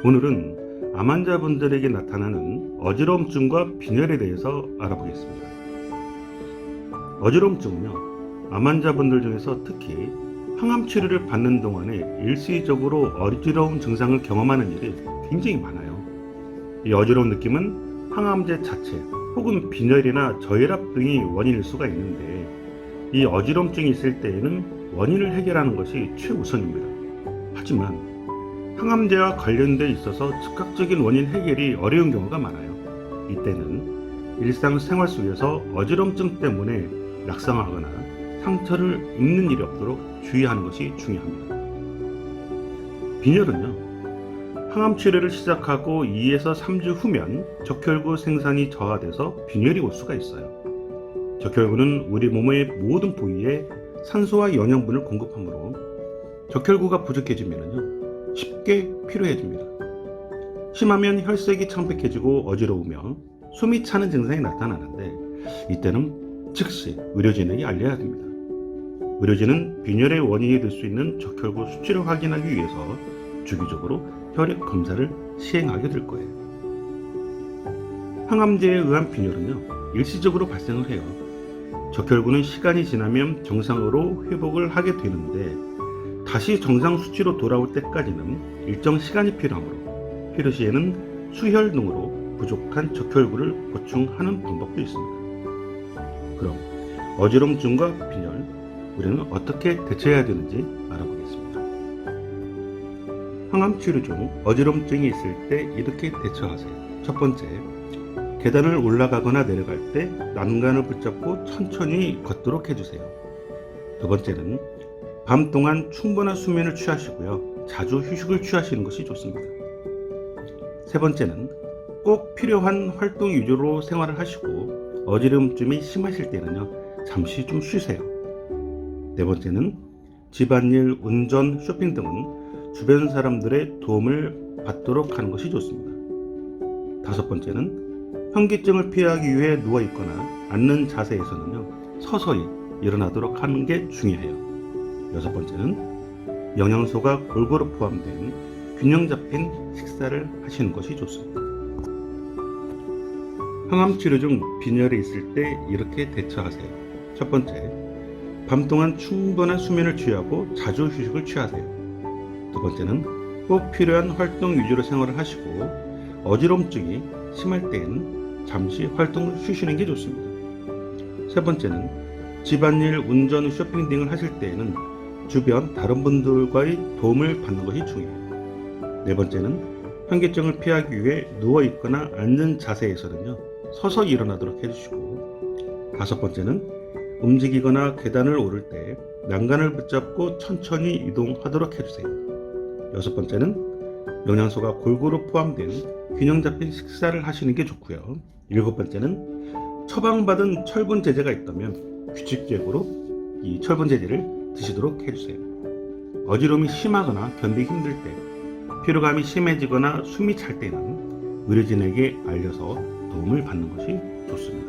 오늘은 암 환자분들에게 나타나는 어지러움증과 빈혈에 대해서 알아보겠습니다. 어지러움증은요, 암 환자분들 중에서 특히 항암 치료를 받는 동안에 일시적으로 어지러움 증상을 경험하는 일이 굉장히 많아요. 이 어지러운 느낌은 항암제 자체 혹은 빈혈이나 저혈압 등이 원인일 수가 있는데, 이 어지러움증이 있을 때에는 원인을 해결하는 것이 최우선입니다. 하지만 항암제와 관련돼 있어서 즉각적인 원인 해결이 어려운 경우가 많아요. 이때는 일상생활 속에서 어지러움증 때문에 낙상하거나 상처를 입는 일이 없도록 주의하는 것이 중요합니다. 빈혈은요, 항암 치료를 시작하고 2에서 3주 후면 적혈구 생산이 저하돼서 빈혈이 올 수가 있어요. 적혈구는 우리 몸의 모든 부위에 산소와 영양분을 공급하므로 적혈구가 부족해지면요, 쉽게 피로해집니다. 심하면 혈색이 창백해지고 어지러우며 숨이 차는 증상이 나타나는데, 이때는 즉시 의료진에게 알려야 됩니다. 의료진은 빈혈의 원인이 될 수 있는 적혈구 수치를 확인하기 위해서 주기적으로 혈액 검사를 시행하게 될 거예요. 항암제에 의한 빈혈은요, 일시적으로 발생을 해요. 적혈구는 시간이 지나면 정상으로 회복을 하게 되는데, 다시 정상 수치로 돌아올 때까지는 일정 시간이 필요하므로 필요 시에는 수혈 등으로 부족한 적혈구를 보충하는 방법도 있습니다. 그럼 어지러움증과 빈혈, 우리는 어떻게 대처해야 되는지 알아보겠습니다. 항암 치료 중 어지러움증이 있을 때 이렇게 대처하세요. 첫 번째, 계단을 올라가거나 내려갈 때 난간을 붙잡고 천천히 걷도록 해주세요. 두 번째는 밤 동안 충분한 수면을 취하시고요, 자주 휴식을 취하시는 것이 좋습니다. 세 번째는 꼭 필요한 활동 위주로 생활을 하시고, 어지러움증이 심하실 때는요, 잠시 좀 쉬세요. 네 번째는 집안일, 운전, 쇼핑 등은 주변 사람들의 도움을 받도록 하는 것이 좋습니다. 다섯 번째는 현기증을 피하기 위해 누워있거나 앉는 자세에서는요, 서서히 일어나도록 하는 게 중요해요. 여섯 번째는 영양소가 골고루 포함된 균형 잡힌 식사를 하시는 것이 좋습니다. 항암 치료 중 빈혈이 있을 때 이렇게 대처하세요. 첫 번째, 밤 동안 충분한 수면을 취하고 자주 휴식을 취하세요. 두 번째는 꼭 필요한 활동 위주로 생활을 하시고, 어지러움증이 심할 때에는 잠시 활동을 쉬시는 게 좋습니다. 세 번째는 집안일, 운전, 쇼핑 등을 하실 때에는 주변 다른 분들과의 도움을 받는 것이 중요해요. 네 번째는 현기증을 피하기 위해 누워있거나 앉는 자세에서는요, 서서히 일어나도록 해주시고, 다섯 번째는 움직이거나 계단을 오를 때 난간을 붙잡고 천천히 이동하도록 해주세요. 여섯 번째는 영양소가 골고루 포함된 균형 잡힌 식사를 하시는 게 좋고요. 일곱 번째는 처방받은 철분 제제가 있다면 규칙적으로 이 철분 제제를 드시도록 해주세요. 어지러움이 심하거나 견디기 힘들 때, 피로감이 심해지거나 숨이 찰 때는 의료진에게 알려서 도움을 받는 것이 좋습니다.